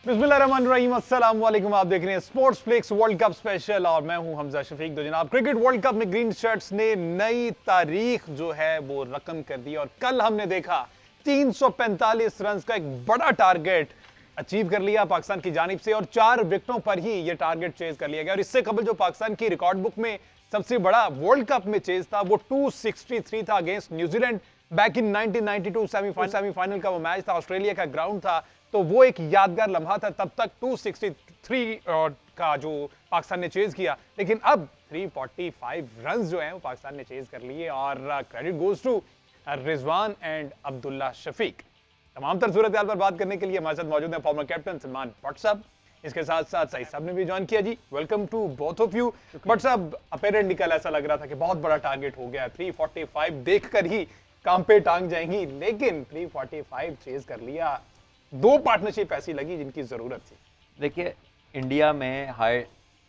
बिस्मिल्लाहिर्रहमानिर्रहीम, अस्सलाम वालेकुम। आप देख रहे हैं sports flix world cup special और मैं हूं हमजा शफीक। तो जनाब, क्रिकेट वर्ल्ड कप में ग्रीन शर्ट्स ने नई तारीख जो है वो रकम कर दी और कल हमने देखा 345 रन का एक बड़ा टारगेट अचीव कर लिया पाकिस्तान की जानिब से और 4 विकेटों पर ही ये टारगेट चेज कर लिया गया। और इससे कबल जो पाकिस्तान की रिकॉर्ड बुक में सबसे बड़ा वर्ल्ड कप में चेज था वो 263 था against New Zealand back in 1992। Semifinal का वो मैच था, ऑस्ट्रेलिया का ग्राउंड था, तो वो एक यादगार लम्हा था। तब तक 263 का जो पाकिस्तान ने चेज किया, लेकिन अब 345 रन जो हैं वो पाकिस्तान ने चेज कर लिए और credit goes to Rizwan and Abdullah Shafique. तमाम तर सूरत हाल पर बात करने के लिए हमारे साथ मौजूद है फॉर्मर कैप्टन सलमान भट्ट साहब। इसके साथ साथ सईद साहब ने भी ज्वाइन किया। जी welcome to both of you. Bhatt साहब, अपेरेंटली कल ऐसा लग रहा था कि बहुत बड़ा टारगेट हो गया, 345 देखकर ही काम पे टांग जाएंगी, लेकिन 345 चेज कर लिया। दो पार्टनरशिप ऐसी लगी जिनकी जरूरत थी। देखिए, इंडिया में हाई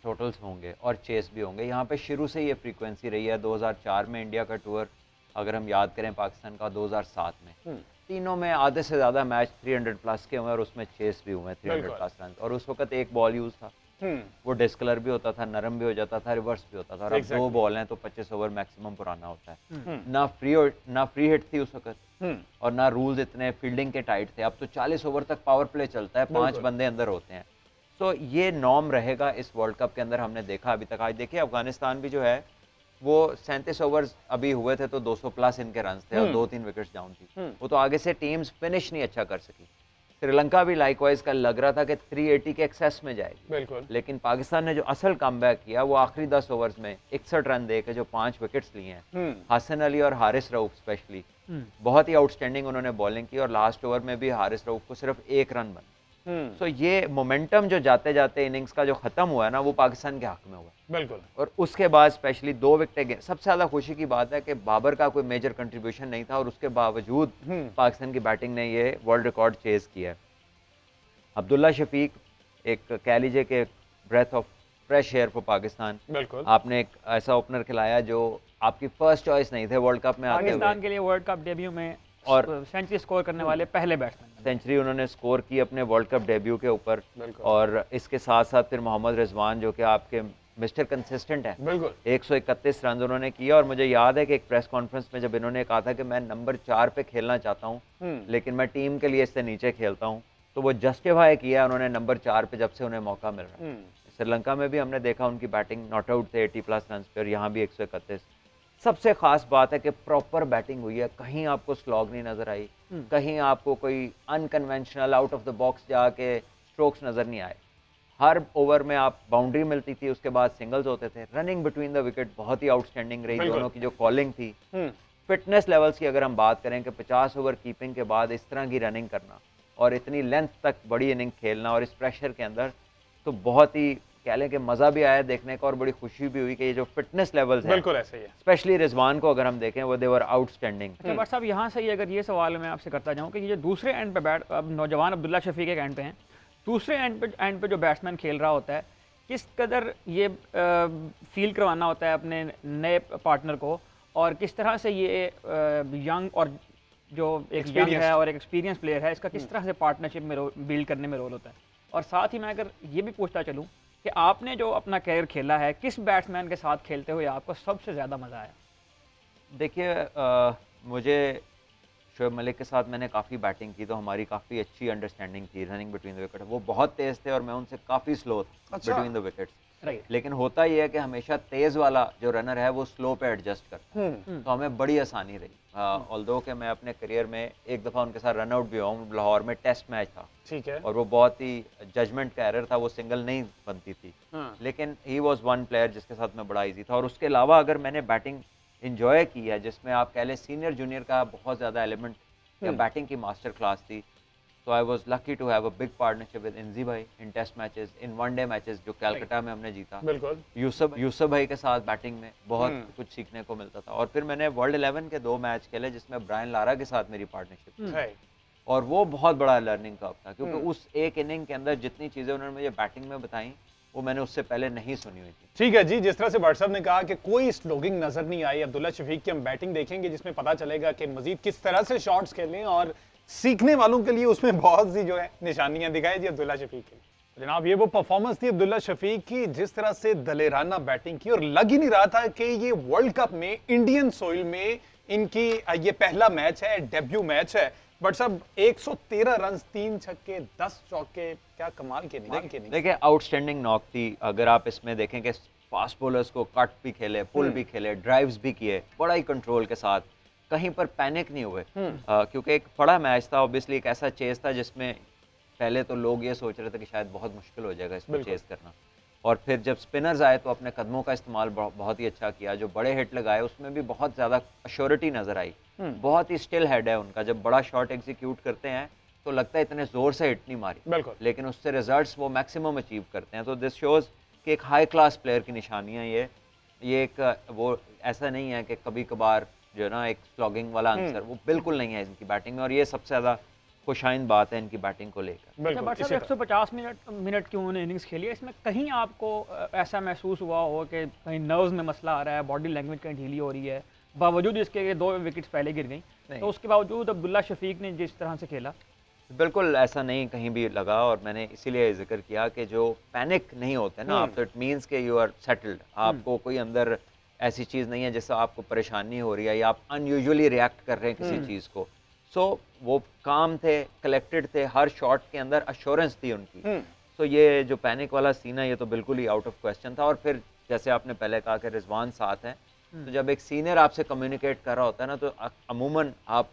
टोटल्स होंगे और चेस भी होंगे। यहाँ पे शुरू से ये फ्रीक्वेंसी रही है। 2004 में इंडिया का टूर अगर हम याद करें, पाकिस्तान का 2007 में, तीनों में आधे से ज्यादा मैच 300 प्लस के हुए और उसमें चेस भी हुए 300 प्लस रन। और उस वक्त एक बॉल यूज था, वो डिस्कलर भी होता था, नरम भी हो जाता था, रिवर्स भी होता था। और अब दो बॉल हैं तो 25 ओवर मैक्सिमम पुराना होता है। ना फ्री हिट थी उस वक्त और ना रूल्स इतने फील्डिंग के टाइट थे। अब तो 40 ओवर तक पावर प्ले चलता है, 5 बंदे अंदर होते हैं। तो ये नॉर्म रहेगा इस वर्ल्ड कप के अंदर, हमने देखा अभी तक। आज देखिए, अफगानिस्तान भी जो है वो 37 ओवर्स अभी हुए थे तो 200 प्लस इनके रन थे और 2-3 विकेट्स डाउन थी। वो तो आगे से टीम्स फिनिश नहीं अच्छा कर सकी। श्रीलंका भी लाइकवाइज कल लग रहा था कि 380 के एक्सेस में जाएगी, बिल्कुल। लेकिन पाकिस्तान ने जो असल कमबैक किया वो आखिरी 10 ओवर्स में 61 रन देके जो 5 विकेट्स लिए हैं, हसन अली और हारिस रऊफ स्पेशली बहुत ही आउटस्टैंडिंग उन्होंने बॉलिंग की। और लास्ट ओवर में भी हारिस रऊफ को सिर्फ 1 रन बना। तो ये मोमेंटम जो जाते जाते इनिंग्स का जो खत्म हुआ है ना, वो पाकिस्तान के हक में हुआ, बिल्कुल। और उसके बाद स्पेशली 2 विकेट, सबसे ज्यादा खुशी की बात है कि बाबर का कोई मेजर कंट्रीब्यूशन नहीं था और उसके बावजूद पाकिस्तान की बैटिंग ने ये वर्ल्ड रिकॉर्ड चेज किया। अब्दुल्ला शफीक एक कह लीजिए कि breath of fresh air for Pakistan, बिल्कुल। आपने एक ऐसा ओपनर खिलाया जो आपकी फर्स्ट चॉइस नहीं थे वर्ल्ड कप में आते हुए। पाकिस्तान के लिए वर्ल्ड कप डेब्यू में और सेंचुरी स्कोर करने वाले पहले बैट्समैन, सेंचुरी उन्होंने स्कोर की अपने वर्ल्ड कप डेब्यू के ऊपर। और इसके साथ साथ फिर मोहम्मद रिजवान जो कि आपके मिस्टर कंसिस्टेंट है, बिल्कुल। 131 रन उन्होंने किया। और मुझे याद है कि एक प्रेस कॉन्फ्रेंस में जब इन्होंने कहा था कि मैं नंबर 4 पे खेलना चाहता हूँ, लेकिन मैं टीम के लिए इससे नीचे खेलता हूँ, तो वो जस्टिफाई किया उन्होंने नंबर 4 पे जब से उन्हें मौका मिल रहा है। श्रीलंका में भी हमने देखा उनकी बैटिंग नॉट आउट थे 80 प्लस रन पे, और यहाँ भी 131। सबसे खास बात है कि प्रॉपर बैटिंग हुई है, कहीं आपको स्लॉग नहीं नजर आई, कहीं आपको कोई unconventional out of the box जाके स्ट्रोक्स नजर नहीं आए। हर ओवर में आप बाउंड्री मिलती थी, उसके बाद सिंगल्स होते थे। रनिंग बिटवीन द विकेट बहुत ही आउटस्टैंडिंग रही, दोनों की जो कॉलिंग थी। फिटनेस लेवल्स की अगर हम बात करें कि 50 ओवर कीपिंग के बाद इस तरह की रनिंग करना और इतनी लेंथ तक बड़ी इनिंग खेलना और इस प्रेशर के अंदर, तो बहुत ही कह लें कि मजा भी आया देखने का और बड़ी खुशी भी हुई कि ये जो फिटनेस लेवल्स हैं, बिल्कुल ऐसे ही है। स्पेशली रिजवान को अगर हम देखें, वो दे वर आउटस्टैंडिंग। अच्छा बट साहब, यहाँ से ही अगर ये सवाल मैं आपसे करता जाऊँ कि ये जो दूसरे एंड पे बैट, अब नौजवान अब्दुल्ला शफीक एक एंड पे हैं, दूसरे एंड पे जो बैट्समैन खेल रहा होता है, किस कदर ये फील करवाना होता है अपने नए पार्टनर को, और किस तरह से ये यंग और जो एक यंग है और एक एक्सपीरियंस प्लेयर है, इसका किस तरह से पार्टनरशिप में बिल्ड करने में रोल होता है। और साथ ही मैं अगर ये भी पूछता चलूँ कि आपने जो अपना कैरियर खेला है, किस बैट्समैन के साथ खेलते हुए आपको सबसे ज़्यादा मज़ा आया? देखिए, मुझे शोएब मलिक के साथ मैंने काफ़ी बैटिंग की, तो हमारी काफ़ी अच्छी अंडरस्टैंडिंग थी रनिंग बिटवीन द विकेट। वो बहुत तेज़ थे और मैं उनसे काफ़ी स्लो था बिटवीन द विकेट्स। लेकिन होता ही है कि हमेशा तेज़ वाला जो रनर है वो स्लो पे एडजस्ट करता है, तो हमें बड़ी आसानी रही। ऑल्दो कि मैं अपने करियर में एक दफ़ा उनके साथ रन आउट भी हुआ हूँ, लाहौर में टेस्ट मैच था, ठीक है, और वो बहुत ही जजमेंट का एरर था, वो सिंगल नहीं बनती थी। लेकिन ही वॉज वन प्लेयर जिसके साथ मैं बड़ा ईजी था। और उसके अलावा अगर मैंने बैटिंग इंजॉय की है जिसमें आप कह लें सीनियर जूनियर का बहुत ज़्यादा एलिमेंट या बैटिंग की मास्टर क्लास थी, तो I was lucky to have a big partnership with Inzi भाई in test matches, in one day matches जो कलकत्ता में हमने जीता, बिल्कुल। यूसुफ भाई के साथ बैटिंग में बहुत कुछ सीखने को मिलता था। और फिर मैंने वर्ल्ड 11 के 2 मैच खेले जिसमें ब्रायन लारा के साथ मेरी पार्टनरशिप, और वो बहुत बड़ा लर्निंग कर्व था, क्योंकि उस एक इनिंग के अंदर जितनी चीज़ें उन्होंने मुझे बैटिंग में बताई वो मैंने उससे पहले नहीं सुनी हुई थी। ठीक है जी, जिस तरह से भट्ट साहब ने कहा कि कोई स्लोगिंग नजर नहीं आई अब्दुल्ला शफीक की, हम बैटिंग देखेंगे जिसमें पता चलेगा कि मजीद किस तरह से शॉट्स खेलें और सीखने वालों के लिए उसमें बहुत सी जो है निशानियां दिखाई जी अब्दुल्ला शफीक के लिए। जनाब ये वो परफॉर्मेंस थी अब्दुल्ला शफीक की, जिस तरह से दलेराना बैटिंग की, और लग ही नहीं रहा था कि ये वर्ल्ड कप में इंडियन सोइल में इनकी ये पहला मैच है, डेब्यू मैच है। बट सब 113 रन, 3 छक्के, 10 चौके, क्या कमाल के नहीं। देखिए आउटस्टैंडिंग नॉक थी। अगर आप इसमें देखें कि फास्ट बॉलर्स को कट भी खेले, पुल भी खेले, ड्राइव्स भी किए, बड़ा ही कंट्रोल के साथ, कहीं पर पैनिक नहीं हुए। क्योंकि एक बड़ा मैच था, ऑब्वियसली एक ऐसा चेस था जिसमें पहले तो लोग ये सोच रहे थे कि शायद बहुत मुश्किल हो जाएगा इसको चेस करना, और फिर जब स्पिनर्स आए तो अपने कदमों का इस्तेमाल बहुत ही अच्छा किया। जो बड़े हिट लगाए उसमें भी बहुत ज़्यादा अश्योरिटी नज़र आई, बहुत ही स्टिल हेड है उनका। जब बड़ा शॉट एग्जीक्यूट करते हैं तो लगता है इतने ज़ोर से हिट नहीं मारी, लेकिन उससे रिजल्ट्स वो मैक्सिमम अचीव करते हैं। तो दिस शोज़ कि एक हाई क्लास प्लेयर की निशानियाँ ये एक वो ऐसा नहीं है कि कभी कभार जो है ना एक स्लॉगिंग वाला आंसर, वो बिल्कुल नहीं है इनकी बैटिंग में, और ये सबसे ज़्यादा खुशाइन बात है इनकी बैटिंग को लेकर। बट सर 150 मिनट की उन्होंने इनिंग्स खेली है, इसमें कहीं आपको ऐसा महसूस हुआ हो कि कहीं नर्व्स में मसला आ रहा है, बॉडी लैंग्वेज कहीं ढीली हो रही है, बावजूद इसके 2 विकेट्स पहले गिर गई, तो उसके बावजूद अब्दुल्ला शफीक ने जिस तरह से खेला? बिल्कुल ऐसा नहीं कहीं भी लगा, और मैंने इसीलिए जिक्र किया कि जो पैनिक नहीं होते ना आप, तो इट मीन्स के यू आर सेटल्ड, आपको कोई अंदर ऐसी चीज़ नहीं है जिससे आपको परेशानी हो रही है या आप अनयूजुअली रिएक्ट कर रहे हैं किसी चीज़ को। सो वो काम थे, कलेक्टेड थे, हर शॉट के अंदर अश्योरेंस थी उनकी। सो ये जो पैनिक वाला सीन है ये तो बिल्कुल ही आउट ऑफ क्वेश्चन था। और फिर जैसे आपने पहले कहा कि रिजवान साथ हैं, तो जब एक सीनियर आपसे कम्युनिकेट कर रहा होता है ना, तो अमूमन आप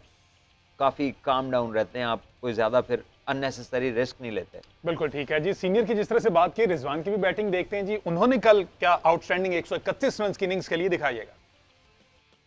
काफ़ी काम डाउन रहते हैं, आप कोई ज़्यादा फिर अननेसेसरी रिस्क नहीं लेते। बिल्कुल ठीक है जी। सीनियर की जिस तरह से बात की, रिजवान की भी बैटिंग देखते हैं जी। उन्होंने कल क्या आउटस्टैंडिंग 131 रन की इनिंग्स के लिए दिखाइएगा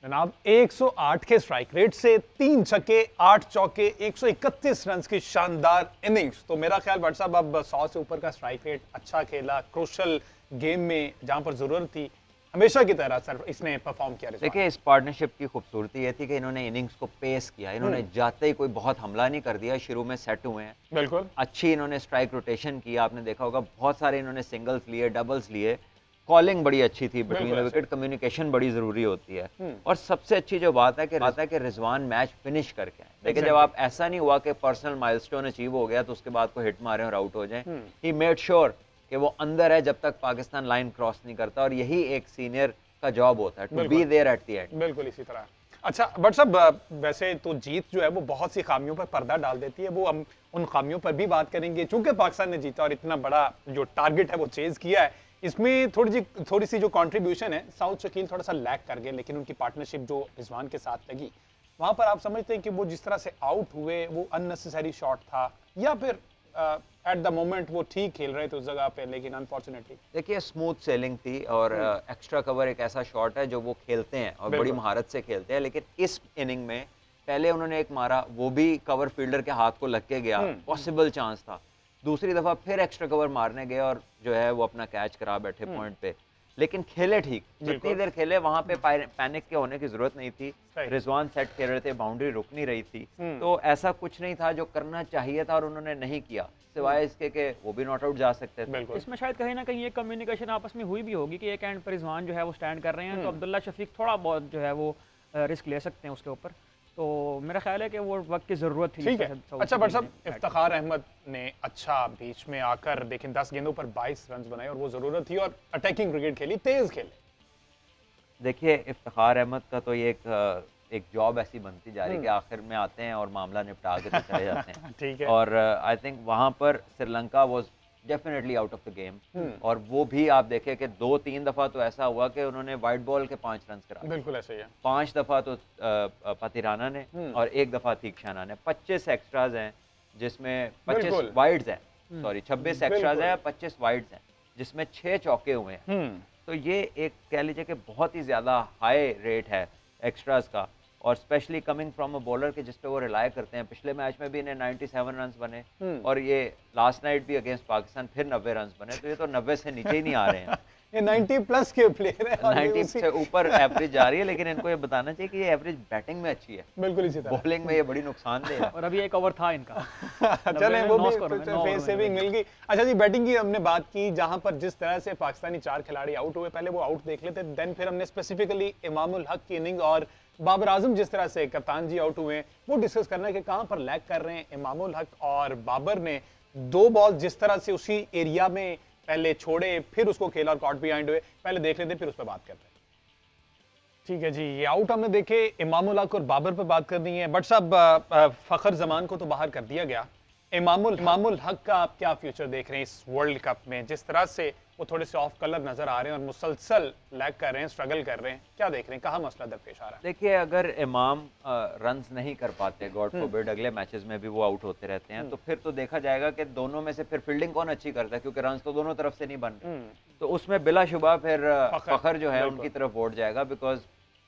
जनाब। 108 के स्ट्राइक रेट से 3 छक्के, 8 चौके, 131 रन की शानदार इनिंग्स। तो मेरा ख्याल भट्ट साहब अब 100 से ऊपर का स्ट्राइक रेट, अच्छा खेला, क्रूशल गेम में जहां पर जरूरत थी, हमेशा की तरह सर इसने परफॉर्म किया। देखिए इस पार्टनरशिप की खूबसूरती ये थी कि इन्होंने इनिंग्स को पेस किया, इन्होंने जाते ही कोई बहुत हमला नहीं कर दिया, शुरू में सेट हुए हैं, बिल्कुल अच्छी इन्होंने स्ट्राइक रोटेशन किया। आपने देखा होगा बहुत सारे इन्होंने सिंगल्स लिए, डबल्स लिए, कॉलिंग बड़ी अच्छी थी बिटवीन द विकेट, कम्युनिकेशन बड़ी जरूरी होती है। और सबसे अच्छी जो बात है कि रिजवान मैच फिनिश करके आए। देखिए जब आप ऐसा नहीं हुआ कि पर्सनल माइलस्टोन अचीव हो गया तो उसके बाद को हिट मारे और आउट हो जाए, ही मेड श्योर कि वो अंदर है जब तक पाकिस्तान लाइन क्रॉस नहीं करता, और यही एक सीनियर का जॉब होता है, to be there at the end. बिल्कुल इसी तरह। अच्छा बट साहब वैसे तो जीत जो है वो बहुत सी खामियों पर पर्दा डाल देती है, वो हम उन खामियों पर भी बात करेंगे। चूंकि पाकिस्तान ने जीता और इतना बड़ा जो टारगेट है वो चेज किया है, इसमें थोड़ी सी जो कंट्रीब्यूशन है, साउथ शकील थोड़ा सा लैग कर गए, लेकिन उनकी पार्टनरशिप जो रिजवान के साथ लगी, वहां पर आप समझते हैं कि वो जिस तरह से आउट हुए वो अननेसेसरी शॉट था, या फिर एट द मोमेंट वो ठीक खेल रहे थे उस जगह पे, लेकिन अनफॉर्चुनेटली? देखिए स्मूथ सेलिंग थी, और एक्स्ट्रा कवर एक ऐसा शॉट है जो वो खेलते हैं और बड़ी महारत से खेलते हैं, लेकिन इस इनिंग में पहले उन्होंने एक मारा, वो भी कवर फील्डर के हाथ को लग के गया, पॉसिबल चांस था। दूसरी दफा फिर एक्स्ट्रा कवर मारने गए और जो है वो अपना कैच करा बैठे पॉइंट पे, लेकिन खेले ठीक, जितनी देर खेले वहां पे पैनिक के होने की जरूरत नहीं थी। रिजवान सेट खेल रहे थे, बाउंड्री रुक नहीं रही थी, तो ऐसा कुछ नहीं था जो करना चाहिए था और उन्होंने नहीं किया, सिवाय इसके कि वो भी नॉट आउट जा सकते थे। इसमें शायद कहीं ना कहीं ये कम्युनिकेशन आपस में हुई भी होगी कि एक एंड पर रिजवान जो है वो स्टैंड कर रहे हैं, तो अब्दुल्ला शफीक थोड़ा बहुत जो है वो रिस्क ले सकते हैं उसके ऊपर, तो मेरा ख्याल है कि वो वक्त की ज़रूरत थी। ठीक है। अच्छा बट साहब इफ्तिखार अहमद ने अच्छा बीच में आकर लेकिन 10 गेंदों पर 22 रन बनाए, और वो ज़रूरत थी, और अटैकिंग क्रिकेट खेली, तेज खेले। देखिए इफ्तिखार अहमद का तो ये एक जॉब ऐसी बनती जा रही है कि आखिर में आते हैं और मामला निपटा के चले जाते हैं। ठीक है। और आई थिंक वहाँ पर Sri Lanka was definitely out of the game, और वो भी आप देखें कि 2-3 दफा तो ऐसा हुआ कि उन्होंने वाइट बॉल के 5 रन करा, बिल्कुल ऐसे ही है। 5 दफा तो पतिराना ने और 1 दफा थीक्षाना ने। 25 एक्स्ट्राज हैं जिसमें 25 वाइड्स हैं, सॉरी 26 एक्स्ट्राज हैं, 25 वाइड्स हैं, जिसमें 6 चौके हुए हैं। तो ये एक कह लीजिए कि बहुत ही ज्यादा हाई रेट है एक्स्ट्राज का, और specially coming from a bowler के जिस पे वो रिलाय करते हैं। पिछले मैच में भी इन्हें 97 रन बने, और ये लास्ट नाइट भी अगेंस्ट पाकिस्तान फिर 90 रन बने, तो ये तो 90 से नीचे ही नहीं आ रहे हैं। ये 90 प्लस के प्लेयर हैं और ये 90 उसी- से ऊपर एवरेज जा रही है, लेकिन इनको ये बताना चाहिए कि ये एवरेज बैटिंग में अच्छी है, बिल्कुल इसी तरह बॉलिंग में ये बड़ी नुकसानदेह है। और अभी एक ओवर था इनका। चलें वो 9 भी स्कोर में, 9 फेस ओवर सेविंग में। मिल गई। अच्छा जी, बैटिंग की हमने बात की, जहां पर जिस तरह से पाकिस्तानी 4 खिलाड़ी आउट हुए, पहले वो आउट देख लेते, देन फिर हमने स्पेसिफिकली इमामुल हक की इनिंग और बाबर आजम जिस तरह से कप्तान जी आउट हुए वो डिस्कस करना है कि कहां पर लैग कर रहे हैं इमामुल हक और बाबर ने। 2 बॉल जिस तरह से उसी एरिया में पहले छोड़े, फिर उसको खेला और कॉट बिहाइंड हुए, पहले देख लेते फिर उस पर बात करते हैं। ठीक है जी, ये आउट हमने देखे, इमामुल हक और बाबर पर बात करनी है। बट साहब फखर जमान को तो बाहर कर दिया गया, इमामुल हक का आप क्या फ्यूचर देख रहे हैं इस वर्ल्ड कप में? जिस तरह से वो थोड़े से ऑफ कलर नजर आ रहे हैं और मुसलसल लैग कर रहे हैं, स्ट्रगल कर रहे हैं, क्या देख रहे हैं, कहाँ मसला दरपेश आ रहा है? देखिए, अगर इमाम रन्स नहीं कर पाते, गॉड फॉरबिड अगले मैचेस में भी वो आउट होते रहते हैं, तो फिर तो देखा जाएगा कि दोनों में से फिर फील्डिंग कौन अच्छी करता है, क्योंकि रन्स तो दोनों तरफ से नहीं बन रहे। तो उसमें बिलाशुबा फिर फखर जो है उनकी तरफ वोट जाएगा, बिकॉज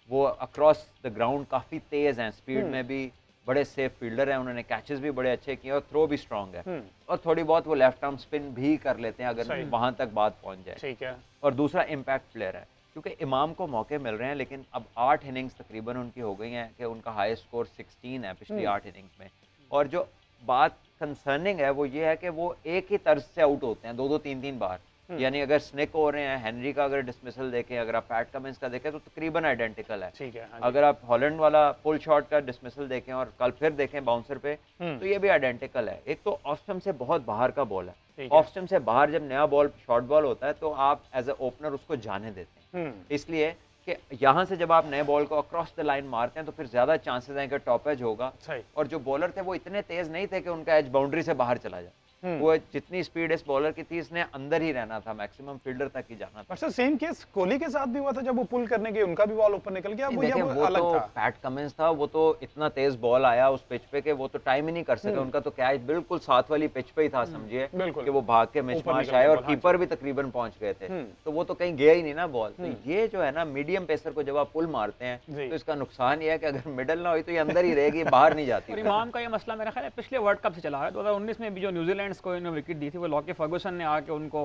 वो अक्रॉस द ग्राउंड काफी तेज हैं, स्पीड में भी बड़े सेफ फील्डर हैं, उन्होंने कैचेस भी बड़े अच्छे किए और थ्रो भी स्ट्रांग है, और थोड़ी बहुत वो लेफ्ट आर्म स्पिन भी कर लेते हैं अगर वहां तक बात पहुंच जाए। ठीक है। और दूसरा इम्पैक्ट प्लेयर है, क्योंकि इमाम को मौके मिल रहे हैं, लेकिन अब 8 इनिंग्स तकरीबन उनकी हो गई हैं कि उनका हाईएस्ट स्कोर 16 है पिछली 8 इनिंग्स में। और जो बात कंसर्निंग है वो ये है कि वो एक ही तर्ज से आउट होते हैं 2-2 3-3 बार, यानी अगर स्निक हो रहे हैं, हेनरी का अगर डिसमिसल देखें, अगर आप पैट कमिंस का देखें तो तकरीबन आइडेंटिकल है। ठीक है, हाँ जी। अगर आप हॉलैंड वाला पुल शॉट का डिसमिसल देखें और कल फिर देखें बाउंसर पे, तो ये भी आइडेंटिकल है। एक तो ऑफ स्टंप से बहुत बाहर का बॉल है, ऑफ स्टंप से बाहर जब नया बॉल शॉर्ट बॉल होता है तो आप एज ए ओपनर उसको जाने देते हैं, इसलिए कि यहाँ से जब आप नए बॉल को अक्रॉस द लाइन मारते हैं तो फिर ज्यादा चांसेस हैं कि टॉप एज होगा। और जो बॉलर थे वो इतने तेज नहीं थे कि उनका एज बाउंड्री से बाहर चला जाए, वो जितनी स्पीड इस बॉलर की थी इसने अंदर ही रहना था, मैक्सिमम फील्डर तक ही जाना था। अच्छा, सेम केस कोहली के साथ भी हुआ था जब वो पुल करने गए, उनका भी बॉल ऊपर निकल गया, वो या वो अलग तो था? पैट कमिंस था, वो तो इतना तेज बॉल आया उस पिच पे कि वो तो टाइम ही नहीं कर सके, उनका तो कैच बिल्कुल साथ वाली पिच पे ही था, समझिए कि वो भाग के मिसमैच आए और कीपर भी तकरीबन पहुंच गए थे, तो वो तो कहीं गया ही नहीं ना बॉल। तो ये जो है ना, मीडियम पेसर को जब आप पुल मारते हैं तो इसका नुकसान ये है कि अगर मिडल ना हुई तो ये अंदर ही रहेगी, बाहर नहीं जाती। और इमाम का ये मसला मेरा ख्याल है पिछले वर्ल्ड कप से चला है, 2019 में भी जो न्यूजीलैंड को इन्होंने विकेट दी थी, वो लॉकी फर्गुसन ने आके उनको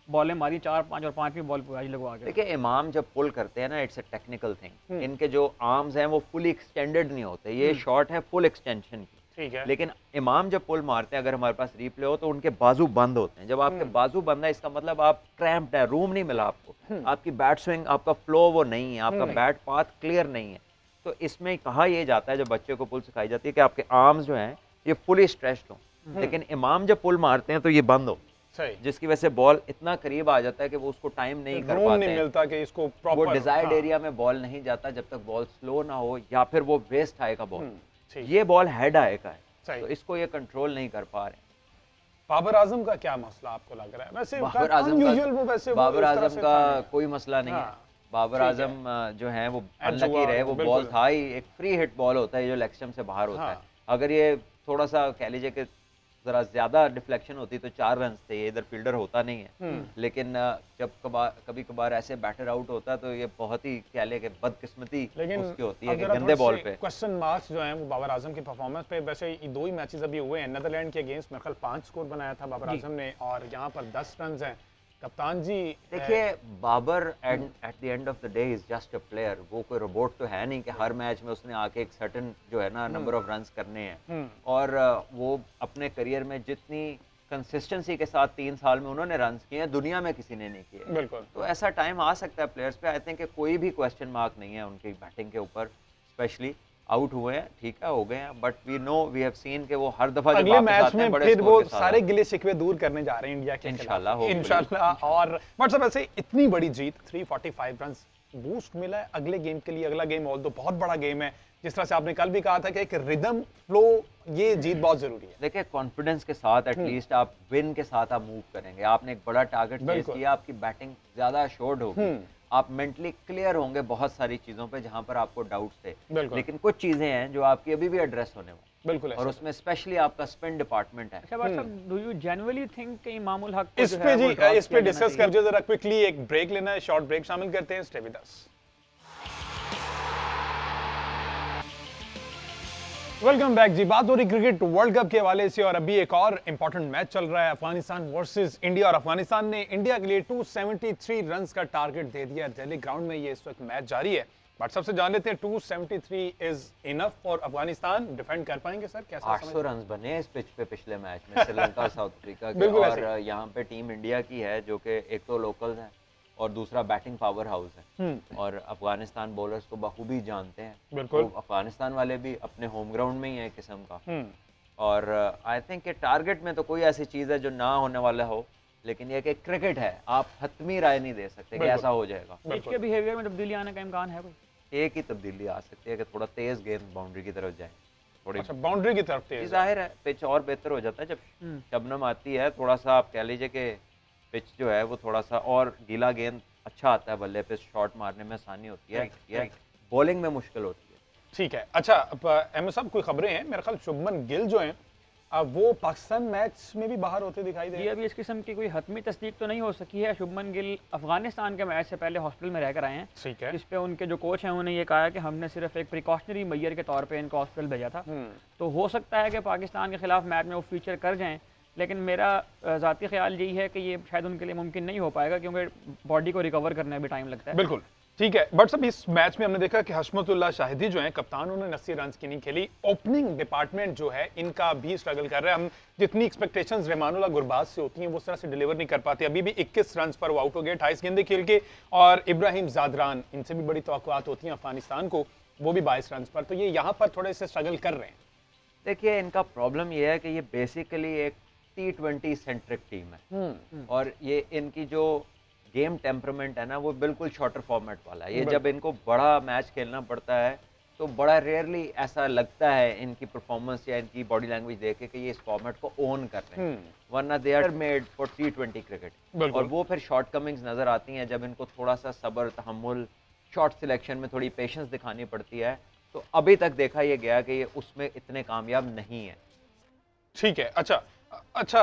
बॉलें मारी 4-5 और 5वीं बॉल पे लगवा के। देखिए, इमाम जब पुल करते हैं ना, इट्स अ टेक्निकल थिंग, इनके जो आर्म्स हैं वो फुली एक्सटेंडेड नहीं होते, ये शॉट है फुल एक्सटेंशन की। ठीक है। लेकिन इमाम जब पुल मारते हैं, अगर हमारे पास रिप्ले हो तो उनके बाजू बंद होते हैं। जब आपके बाजू बंद है इसका मतलब आप क्रैम्प्ड है, रूम नहीं मिला आपको, आपकी बैट स्विंग, आपका फ्लो वो नहीं है, आपका बैट पाथ क्लियर नहीं है। तो इसमें कहा यह जाता है, जब बच्चे को पुल सिखाई जाती है कि आपके आर्म्स जो हैं ये फुली स्ट्रेच्ड हो, लेकिन इमाम जब पुल मारते हैं तो ये बंद हो, जिसकी वजह से बॉल इतना करीब आ जाता है कि वो उसको टाइम नहीं कर पाते नहीं मिलता कि इसको वो डिजायर्ड एरिया में बॉल नहीं जाता जब तक बॉल स्लो ना हो, या फिर वो वेस्ट आएगा बॉल, ये बॉल हेड आएगा है, तो इसको ये कंट्रोल नहीं कर पा रहे। बाबर आजम का क्या मसला आपको लग रहा है? वैसे बाबर आजम का कोई मसला नहीं है। बाबर आजम जो है वो अनलकी रहे, वो बॉल था ही, एक फ्री हिट बॉल होता है जो लेग स्टंप से बाहर होता है। अगर ये थोड़ा सा कह लीजिए कि जरा ज्यादा डिफ्लेक्शन होती तो 4 रन थे, ये इधर फील्डर होता नहीं है, लेकिन जब कभी कभार ऐसे बैटर आउट होता है तो ये बहुत ही कह ले कि बदकिस्मती उसकी होती है कि गंदे बॉल पे। क्वेश्चन मार्क्स जो हैं वो बाबर आजम की परफॉर्मेंस पे, वैसे 2 ही मैचेस अभी हुए हैं, नीदरलैंड के अगेंस्ट मेरे ख्याल 5 स्कोर बनाया था बाबर आजम ने, और यहाँ पर 10 रन हैं। कप्तान जी देखिए, Babar at the end of the day is just a player, वो कोई रोबोट तो है नहीं कि हर मैच में उसने आके एक सर्टेन जो है ना नंबर ऑफ रन्स करने हैं, और वो अपने करियर में जितनी कंसिस्टेंसी के साथ 3 साल में उन्होंने रन्स किए हैं दुनिया में किसी ने नहीं किए। बिल्कुल। तो ऐसा टाइम आ सकता है प्लेयर्स पे, आई थिंक कि कोई भी क्वेश्चन मार्क नहीं है उनकी बैटिंग के ऊपर, स्पेशली आउट हुए हैं, ठीक है, हो गए हैं, but we know, we have seen कि वो हर दफा अगले मैच में फिर वो सारे गिले शिकवे दूर करने जा रहे हैं इंडिया के इंशाल्लाह। और मतलब ऐसे इतनी बड़ी जीत, 345 रन बूस्ट मिला है अगले गेम के लिए। अगला गेम ऑल्दो बहुत बड़ा गेम है, जिस तरह से आपने कल भी कहा था कि एक रिदम फ्लो, ये जीत बहुत जरूरी है। देखिए, कॉन्फिडेंस के साथ एटलीस्ट आप विन के साथ आप मूव करेंगे, आपने एक बड़ा टारगेट चेस किया, आपकी बैटिंग ज्यादा अश्योर्ड होगी, आप मेंटली क्लियर होंगे बहुत सारी चीजों पे जहां पर आपको डाउट्स थे, लेकिन कुछ चीजें हैं जो आपकी अभी भी एड्रेस होने वाली। बिल्कुल, और उसमें स्पेशली आपका स्पिन डिपार्टमेंट है। अच्छा भाई साहब, डू यू जेन्युइनली थिंक कि इमामुल हक इस पे जी इस पे डिस्कस कर जो जरा क्विकली एक ब्रेक लेना है, शॉर्ट ब्रेक शामिल करते हैं, stay with us. Welcome back जी। बात हो रही क्रिकेट वर्ल्ड कप के हवाले से और अभी एक और इंपॉर्टेंट मैच चल रहा है, अफगानिस्तान वर्सेस इंडिया। और अफगानिस्तान ने इंडिया के लिए 273 रन्स का टारगेट दे दिया। दिल्ली ग्राउंड में ये इस वक्त मैच जारी है। बट सबसे जान लेते हैं 273 is enough for Afghanistan? Defend कर पाएंगे सर? कैसा 800 रन बने इस पिच पे पिछले मैच में श्रीलंका साउथ अफ्रीका के। और यहाँ पे टीम इंडिया की है जो कि एक तो लोकल है और दूसरा बैटिंग पावर हाउस है और अफगानिस्तान बॉलर्स को बखूबी जानते हैं। तो अफगानिस्तान वाले भी अपने होम ग्राउंड में ही है किस्म का। और आई थिंक कि टारगेट में तो कोई ऐसी चीज़ है जो ना होने वाला हो, लेकिन ये कि क्रिकेट है, आप हतमी राय नहीं दे सकते कि ऐसा हो जाएगा। पिच के बिहेवियर में तब्दीली आने का इम्कान है कोई? एक ही तब्दीली आ सकती है कि थोड़ा तेज गेंद बाउंड्री की तरफ जाए, थोड़ी बाउंड्री की तरफ तेज। जाहिर है पिच और बेहतर हो जाता है जब शबनम आती है। थोड़ा सा आप कह लीजिए कि पिच जो है वो थोड़ा सा और गीला गेंद अच्छा आता है बल्ले पे, शॉट मारने में आसानी होती है, बॉलिंग में मुश्किल होती है। ठीक है। अच्छा अहमद साहब, कोई खबरें हैं? मेरे ख्याल शुभमन गिल जो हैं वो पाकिस्तान मैच में भी बाहर होते दिखाई दे रहे हैं। अभी इस किस्म की कोई हतमी तस्दीक तो नहीं हो सकी है। शुभमन गिल अफगानिस्तान के मैच से पहले हॉस्पिटल में रहकर आए हैं। ठीक है। इस पे उनके जो कोच हैं उन्होंने ये कहा है कि हमने सिर्फ एक प्रिकॉशनरी मैयर के तौर पे इनको हॉस्पिटल भेजा था। तो हो सकता है कि पाकिस्तान के खिलाफ मैच में वो फीचर कर जाएं, लेकिन मेरा ज़ाती ख्याल यही है कि ये शायद उनके लिए मुमकिन नहीं हो पाएगा क्योंकि बॉडी को रिकवर करने में भी टाइम लगता है। बिल्कुल ठीक है। बट सब इस मैच में हमने देखा कि हशमतुल्लाह शाहिदी जो है कप्तान, उन्होंने 80 रन की नहीं खेली। ओपनिंग डिपार्टमेंट जो है इनका भी स्ट्रगल कर रहा है। हम जितनी एक्सपेक्टेशंस रहमानुल्लाह गुरबाज से होती हैं वो उस तरह से डिलीवर नहीं कर पाते। अभी भी 21 रन पर वो आउट हो गए 28 गेंदें खेल के। और इब्राहिम जादरान, इनसे भी बड़ी तवक्कुआत होती हैं अफगानिस्तान को, वो भी 22 रन पर। तो ये यहाँ पर थोड़े से स्ट्रगल कर रहे हैं। देखिए इनका प्रॉब्लम ये है कि ये बेसिकली एक T20 सेंट्रिक टीम है और ये इनकी जो गेम टेम्परामेंट है ना वो बिल्कुल शॉर्टर फॉर्मेट वाला है। ये जब इनको बड़ा मैच खेलना पड़ता है तो बड़ा रेयरली ऐसा लगता है इनकी परफॉर्मेंस या इनकी बॉडी लैंग्वेज देख के कि ये इस फॉर्मेट को ओन कर रहे हैं, वरना they are made for T20 cricket. और वो फिर शॉर्ट कमिंग्स नजर आती हैं जब इनको थोड़ा सा सब्र, तहम्मुल, शॉर्ट सिलेक्शन में थोड़ी पेशेंस दिखानी पड़ती है। तो अभी तक देखा ये गया कि ये उसमें इतने कामयाब नहीं है। ठीक है। अच्छा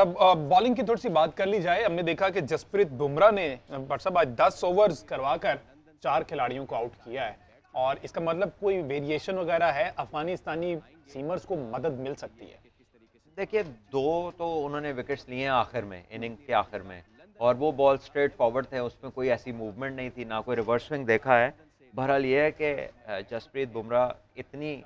बॉलिंग की थोड़ी सी बात कर ली जाए। हमने देखा कि जसप्रीत बुमराह ने आज 10 ओवर्स करवाकर 4 खिलाड़ियों को आउट किया है। और इसका मतलब कोई वेरिएशन वगैरह है? अफगानिस्तानी सीमर्स को मदद मिल सकती है? देखिए 2 तो उन्होंने विकेट्स लिए हैं आखिर में, इनिंग के आखिर में, और वो बॉल स्ट्रेट फॉरवर्ड थे, उसमें कोई ऐसी मूवमेंट नहीं थी, ना कोई रिवर्स स्विंग देखा है। बहरहाल ये है कि जसप्रीत बुमराह इतनी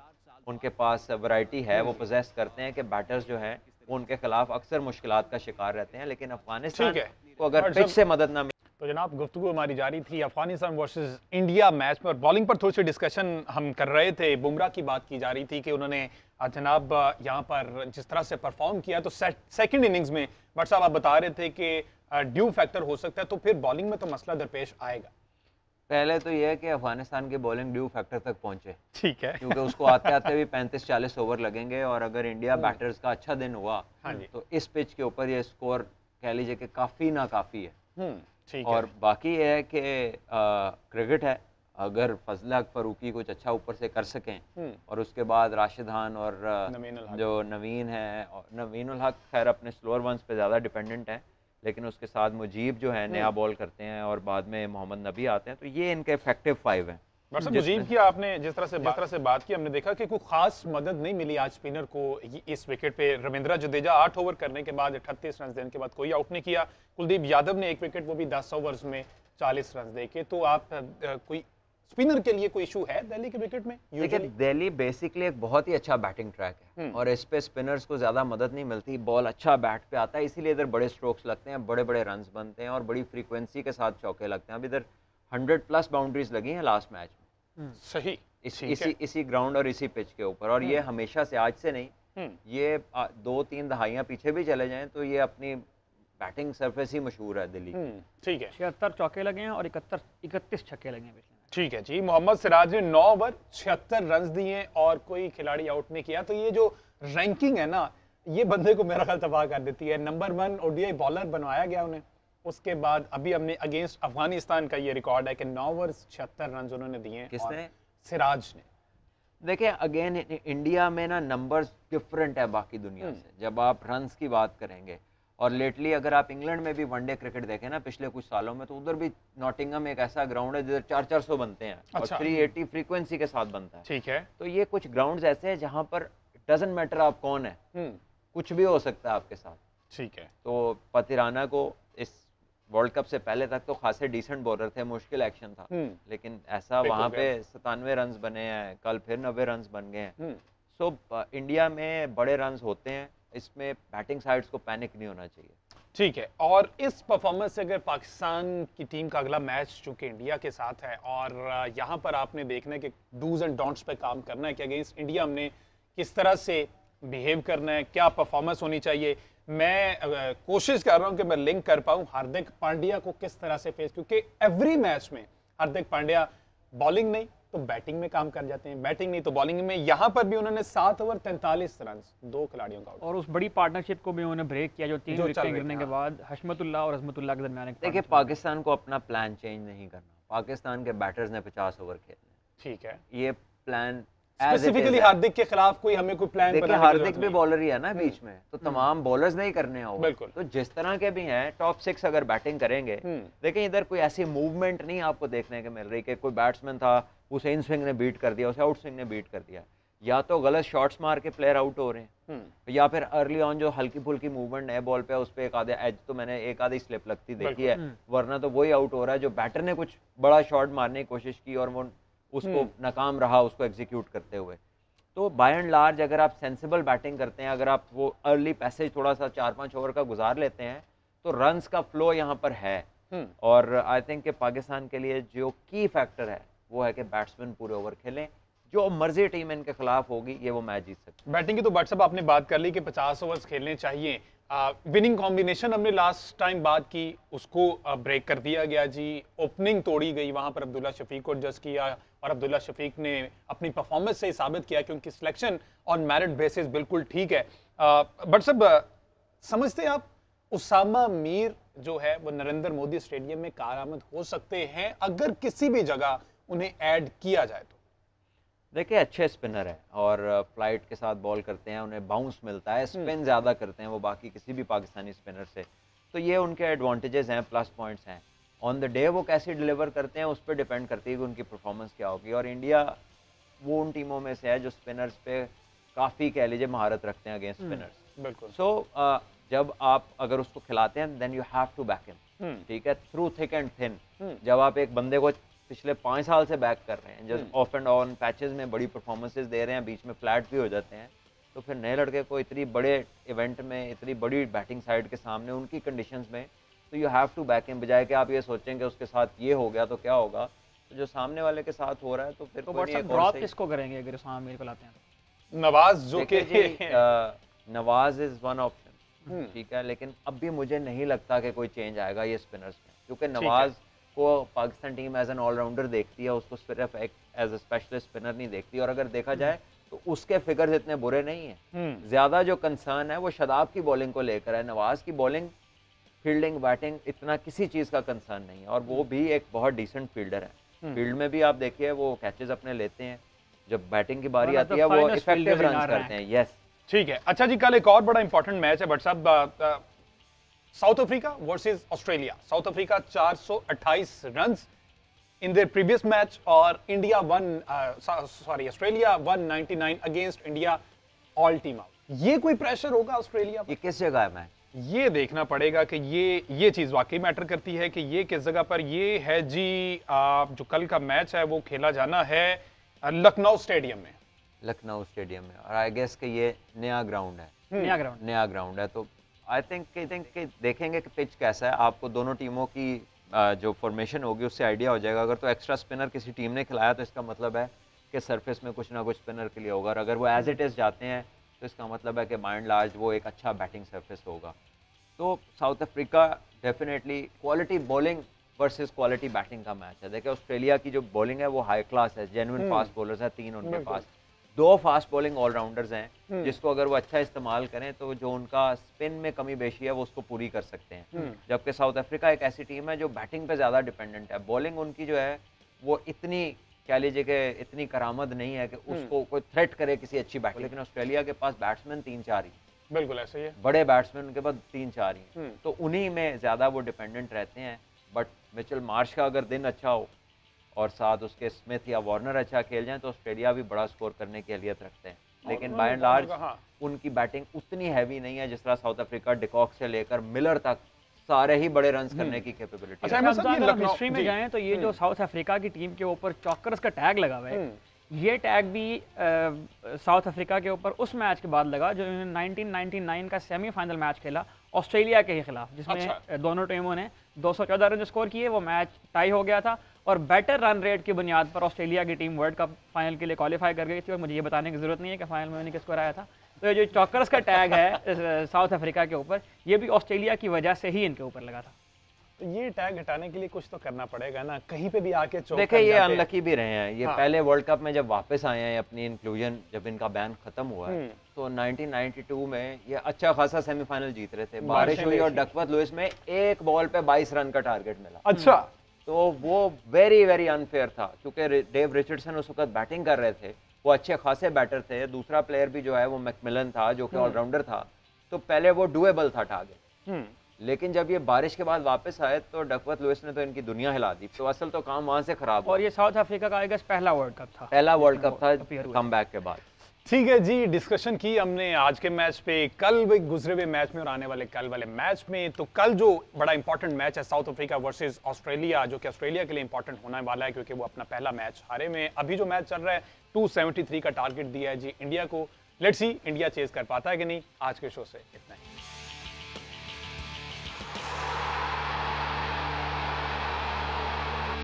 उनके पास वैरायटी है, वो पोजेस करते हैं कि बैटर्स जो हैं वो उनके खिलाफ अक्सर मुश्किलात का शिकार रहते हैं। लेकिन अफगानिस्तान को अगर पिच से मदद ना मिले तो जनाब गुफ्तगू हमारी जारी थी अफगानिस्तान वर्सेस इंडिया मैच में, और बॉलिंग पर थोड़ी सी डिस्कशन हम कर रहे थे। बुमराह की बात की जा रही थी कि उन्होंने जनाब यहाँ पर जिस तरह से परफॉर्म किया तो सेकंड इनिंग्स में बट साहब आप बता रहे थे कि ड्यू फैक्टर हो सकता है, तो फिर बॉलिंग में तो मसला दरपेश आएगा। पहले तो यह है कि अफगानिस्तान की बॉलिंग ड्यू फैक्टर तक पहुंचे, ठीक है, क्योंकि उसको आते आते भी 35-40 ओवर लगेंगे। और अगर इंडिया बैटर्स का अच्छा दिन हुआ तो इस पिच के ऊपर ये स्कोर कह लीजिए कि काफ़ी ना काफ़ी है। ठीक और बाकी ये है कि क्रिकेट है, अगर फजल हक फरूकी कुछ अच्छा ऊपर से कर सकें और उसके बाद राशिद खान और जो नवीन है, और नवीन उल हक खैर अपने स्लोअर वंस पे ज़्यादा डिपेंडेंट है, लेकिन उसके साथ मुजीब जो है नया बॉल करते हैं और बाद में मोहम्मद नबी आते हैं, तो ये इनके इफेक्टिव 5 हैं। मुजीब की आपने जिस तरह से बात की, हमने देखा कि कोई खास मदद नहीं मिली आज स्पिनर को इस विकेट पे। रविंद्र जडेजा 8 ओवर करने के बाद 38 रन देने के बाद कोई आउट नहीं किया। कुलदीप यादव ने 1 विकेट, वो भी 10 ओवर्स में 40 रन देके। तो आप कोई स्पिनर के लिए कोई इशू है दिल्ली के विकेट में? देखिए दिल्ली बेसिकली एक बहुत ही अच्छा बैटिंग ट्रैक है और इस पे स्पिनर्स को ज्यादा मदद नहीं मिलती, बॉल अच्छा बैट पे आता है, इसीलिए इधर बड़े स्ट्रोक्स लगते हैं, बड़े बड़े रन्स बनते हैं और बड़ी फ्रीक्वेंसी के साथ चौके लगते हैं। अभी इधर 100+ बाउंड्रीज लगी हैं लास्ट मैच में। सही, इसी ग्राउंड और इसी पिच के ऊपर, और ये हमेशा से, आज से नहीं, ये 2-3 दहाइयां पीछे भी चले जाएं तो ये अपनी बैटिंग सरफेस ही मशहूर है दिल्ली। ठीक है, 76 चौके लगे हैं और 31 छक्के लगे हैं। ठीक है जी। मोहम्मद सिराज ने 9 ओवर 76 रन दिए और कोई खिलाड़ी आउट नहीं किया। तो ये जो रैंकिंग है ना, ये बंदे को मेरा ख्याल तबाह कर देती है। नंबर 1 ओडीआई बॉलर बनवाया गया उन्हें, उसके बाद अभी हमने अगेंस्ट अफगानिस्तान का ये रिकॉर्ड है कि 9 ओवर 76 रन उन्होंने दिए। किसने? सिराज ने। देखिए अगेन इंडिया में ना नंबर्स डिफरेंट है बाकी दुनिया से जब आप रन्स की बात करेंगे। और लेटली अगर आप इंग्लैंड में भी वनडे क्रिकेट देखें ना पिछले कुछ सालों में, तो उधर भी नॉटिंघम एक ऐसा ग्राउंड है जिधर 400 बनते हैं और 380 फ्रीक्वेंसी के साथ बनता है। ठीक है। तो ये कुछ ग्राउंड्स ऐसे हैं जहां पर डजंट मैटर आप कौन है, कुछ भी हो सकता है आपके साथ। ठीक है। तो पतिराना को इस वर्ल्ड कप से पहले तक तो खासे डिसेंट बॉलर थे, मुश्किल एक्शन था, लेकिन ऐसा पिक हो वहाँ गया। पे 97 रन बने हैं, कल फिर 90 रन बन गए हैं। सो इंडिया में बड़े रन होते हैं, इसमें बैटिंग साइड्स को पैनिक नहीं होना चाहिए। ठीक है। और इस परफॉर्मेंस से अगर पाकिस्तान की टीम का अगला मैच चूंकि इंडिया के साथ है और यहाँ पर आपने देखना है कि डूज एंड डोंट्स पे काम करना है कि अगेंस्ट इंडिया हमने किस तरह से बिहेव करना है, क्या परफॉर्मेंस होनी चाहिए। मैं कोशिश कर रहा हूं कि मैं लिंक कर पाऊं हार्दिक पांड्या को किस तरह से फेस, क्योंकि एवरी मैच में हार्दिक पांड्या बॉलिंग नहीं तो बैटिंग में काम कर जाते हैं, बैटिंग नहीं तो बॉलिंग में। यहां पर भी उन्होंने 7 ओवर 43 रन 2 खिलाड़ियों का और उस बड़ी पार्टनरशिप को भी उन्होंने ब्रेक किया जो 3 जो चल विकेटें रही गिरने थी, के बाद हशमतुल्लाह और अजमतुल्लाह के दरमियान एक देखिए, partnership पाकिस्तान को अपना प्लान चेंज नहीं करना। पाकिस्तान के बैटर्स ने 50 ओवर खेलने, ठीक है। ये प्लान स्पेसिफिकली हार्दिक के खिलाफ कोई हमें कोई प्लान देखिए, बनाने की हार्दिक जरूरत भी नहीं। बॉलर ही है ना बीच में, तो तमाम बॉलर्स नहीं करने होगा। बिल्कुल। तो जिस तरह के भी हैं टॉप 6 अगर बैटिंग करेंगे, देखिए इधर कोई ऐसी मूवमेंट नहीं आपको देखने को मिल रही कि कोई बैट्समैन था उसे इन स्विंग ने बीट कर दिया, उसे आउट स्विंग ने बीट कर दिया। या तो गलत शॉट्स मार के प्लेयर आउट हो रहे हैं, या फिर अर्ली ऑन जो हल्की फुल्की मूवमेंट है बॉल पे, उस पर एक आधे एज तो मैंने एक आधी स्लिप लगती देखी है, वरना तो वही आउट हो रहा है जो बैटर ने कुछ बड़ा शॉट मारने की कोशिश की और वो उसको नाकाम रहा उसको एग्जीक्यूट करते हुए। तो बाय एंड लार्ज अगर आप सेंसिबल बैटिंग करते हैं, अगर आप वो अर्ली पैसेज थोड़ा सा 4-5 ओवर का गुजार लेते हैं, तो रन्स का फ्लो यहाँ पर है। और आई थिंक कि पाकिस्तान के लिए जो की फैक्टर है वो है कि बैट्समैन पूरे ओवर खेलें, जो मर्जी टीम इनके खिलाफ होगी ये वो मैच जीत सकते हैं। बैटिंग की तो व्हाट्सएप आपने बात कर ली कि 50 ओवर्स खेलने चाहिए। विनिंग कॉम्बिनेशन हमने लास्ट टाइम बात की, उसको ब्रेक कर दिया गया जी, ओपनिंग तोड़ी गई, वहां पर अब्दुल्ला शफीक को एडजस्ट किया और अब्दुल्ला शफीक ने अपनी परफॉर्मेंस से साबित किया कि उनकी सिलेक्शन ऑन मेरिट बेसिस बिल्कुल ठीक है। बट सब समझते हैं आप उसामा मीर जो है वो नरेंद्र मोदी स्टेडियम में कारआमद हो सकते हैं अगर किसी भी जगह उन्हें ऐड किया जाए तो? देखिए, अच्छे स्पिनर है और फ्लाइट के साथ बॉल करते हैं, उन्हें बाउंस मिलता है, स्पिन ज़्यादा करते हैं वो बाकी किसी भी पाकिस्तानी स्पिनर से, तो ये उनके एडवांटेजेस हैं, प्लस पॉइंट्स हैं। ऑन द डे वो कैसे डिलीवर करते हैं उस पर डिपेंड करती है कि उनकी परफॉर्मेंस क्या होगी। और इंडिया वो उन टीमों में से है जो स्पिनर्स पे काफ़ी कह लीजिए महारत रखते हैं अगेंस्ट स्पिनर्स। बिल्कुल। सो जब आप अगर उसको खिलाते हैं then you have to back him, ठीक है, थ्रू थिक एंड थिन। जब आप एक बंदे को पिछले 5 साल से बैक कर रहे हैं, जो ऑफ एंड ऑन पैचेस में बड़ी परफॉर्मेंसेस दे रहे हैं, बीच में फ्लैट भी हो जाते हैं, तो फिर नए लड़के को इतनी बड़े इवेंट में, इतनी बड़ी बैटिंग साइड के सामने, उनकी कंडीशंस में, तो you have to back him, बजाय कि आप ये सोचें कि उसके साथ ये हो गया तो क्या होगा, तो जो सामने वाले के साथ हो रहा है तो फिर तो कोई नहीं, एक और ड्रॉप सही। किसको करेंगे अगर उसामा मीर को लाते हैं तो? नवाज जो देखिए कि जी, नवाज इज वन ऑप्शन, ठीक है, लेकिन अब भी मुझे नहीं लगता कि कोई चेंज आएगा ये स्पिनर्स में, क्योंकि नवाज को Pakistan team as an allrounder देखती है, उसको सिर्फ एक एज ए स्पेशलिस्ट स्पिनर नहीं देखती। और अगर देखा जाए तो उसके फिगर्स इतने बुरे नहीं हैं। ज्यादा जो कंसर्न है वो शदाब की बॉलिंग को लेकर है। नवाज की बॉलिंग, फील्डिंग, बैटिंग इतना किसी चीज का कंसर्न नहीं है, और वो भी एक बहुत डिसेंट फील्डर है। फील्ड में भी आप देखिए वो कैचेस अपने लेते हैं, जब बैटिंग की बारी आती है वो इफेक्टिव रन करते हैं। यस, ठीक है। अच्छा जी, कल एक और बड़ा इंपॉर्टेंट मैच है बट साहब, South Africa versus Australia. South Africa 428 runs in their previous match और India Australia 199 against India, all team out. ये कोई प्रेशर होगा ऑस्ट्रेलिया पर? ये किस जगह है मैच? ये देखना पड़ेगा कि ये चीज वाकई मैटर करती है कि ये किस जगह पर ये है जी। जो कल का मैच है वो खेला जाना है लखनऊ स्टेडियम में। लखनऊ स्टेडियम में, और आई गेस कि ये नया ग्राउंड है। नया ग्राउंड है, तो आई थिंक कि देखेंगे कि पिच कैसा है, आपको दोनों टीमों की जो फॉर्मेशन होगी उससे आइडिया हो जाएगा। अगर तो एक्स्ट्रा स्पिनर किसी टीम ने खिलाया तो इसका मतलब है कि सरफेस में कुछ ना कुछ स्पिनर के लिए होगा, और अगर वो एज इट इज जाते हैं तो इसका मतलब है कि बाय एंड लार्ज वो एक अच्छा बैटिंग सरफेस होगा। तो south Africa definitely quality bowling versus quality batting का मैच है। देखिए, ऑस्ट्रेलिया की जो बॉलिंग है वो हाई क्लास है, जेन्युइन फास्ट बॉलर्स है 3 उनके पास, 2 फास्ट बॉलिंग ऑलराउंडर्स हैं, जिसको अगर वो अच्छा इस्तेमाल करें तो जो उनका स्पिन में कमी बेशी है वो उसको पूरी कर सकते हैं। जबकि साउथ अफ्रीका एक ऐसी टीम है जो बैटिंग पे ज़्यादा डिपेंडेंट है। बॉलिंग उनकी जो है वो इतनी कह लीजिए कि इतनी करामद नहीं है कि उसको कोई थ्रेट करे किसी अच्छी बैटिंग, लेकिन ऑस्ट्रेलिया के पास बैट्समैन 3-4 ही, बिल्कुल ऐसे ही है, बड़े बैट्समैन उनके पास 3-4 ही, तो उन्हीं में ज़्यादा वो डिपेंडेंट रहते हैं। बट मिचेल मार्श का अगर दिन अच्छा हो और साथ उसके स्मिथ या वार्नर अच्छा खेल जाएं तो ऑस्ट्रेलिया भी बड़ा स्कोर करने की अहलियत रखते हैं। लेकिन बाय एंड लार्ज हाँ। उनकी बैटिंग उतनी हैवी नहीं है जिस तरह साउथ अफ्रीका डिकॉक से लेकर मिलर तक सारे ही बड़े रन्स करने की कैपेबिलिटी अच्छा, है। अहमद साहब, ये लखनऊ- हिस्ट्री में जी। जाएं तो ये जो साउथ अफ्रीका की टीम के ऊपर चॉकर्स का टैग लगा हुआ है, ये टैग भी साउथ अफ्रीका के ऊपर उस मैच के बाद लगा जो इन्होंने 1999 का सेमीफाइनल मैच खेला ऑस्ट्रेलिया के ही खिलाफ, जिसमें अच्छा। दोनों टीमों ने 214 रन स्कोर किए। वो मैच टाई हो गया था और बेटर रन रेट की बुनियाद पर ऑस्ट्रेलिया की टीम वर्ल्ड कप फाइनल के लिए क्वालिफाई कर गई थी। और मुझे ये बताने की जरूरत नहीं है कि फाइनल में उन्होंने किसको हराया था। तो ये जो चॉकर्स का टैग है साउथ अफ्रीका के ऊपर, ये भी ऑस्ट्रेलिया की वजह से ही इनके ऊपर लगा था। तो ये टैग हटाने के लिए कुछ तो करना पड़ेगा ना, कहीं पे भी आके चौक देखिए कर ये जाते हैं। अनलकी भी रहे हैं। ये हाँ। पहले वर्ल्ड कप में जब वापस आए हैं अपनी इंक्लूजन, जब इनका बैन खत्म हुआ है, तो 1992 में ये अच्छा खासा सेमीफाइनल जीत रहे थे। बारिश हुई और डकवर्थ लुइस में एक बॉल पे 22 रन का टारगेट मिला। अच्छा, तो वो वेरी वेरी अनफेयर था क्योंकि डेव रिचर्डसन उस वक्त बैटिंग कर रहे थे, वो अच्छे खासे बैटर थे। दूसरा प्लेयर भी जो है वो मैकमिलन था जो कि ऑलराउंडर था, तो पहले वो डुएबल था टारगेट। लेकिन जब ये बारिश के बाद वापस आए तो डकवर्थ लुइस ने तो इनकी दुनिया हिला दी। तो असल तो काम वहां से खराब हुआ। और ये साउथ अफ्रीका का आई गेस पहला वर्ल्ड कप था, पहला वर्ल्ड कप था Appear हुआ। कमबैक के बाद। ठीक है जी, डिस्कशन की हमने आज के मैच पे, कल भी गुजरे हुए मैच में और आने वाले कल वाले मैच में। तो कल जो बड़ा इंपॉर्टेंट मैच है साउथ अफ्रीका वर्सेस ऑस्ट्रेलिया, जो कि ऑस्ट्रेलिया के लिए इंपॉर्टेंट होने वाला है क्योंकि वो अपना पहला मैच हारे में। अभी जो मैच चल रहा है 273 का टारगेट दिया है जी इंडिया को। लेट्स सी इंडिया चेज कर पाता है कि नहीं। आज के शो से इतना।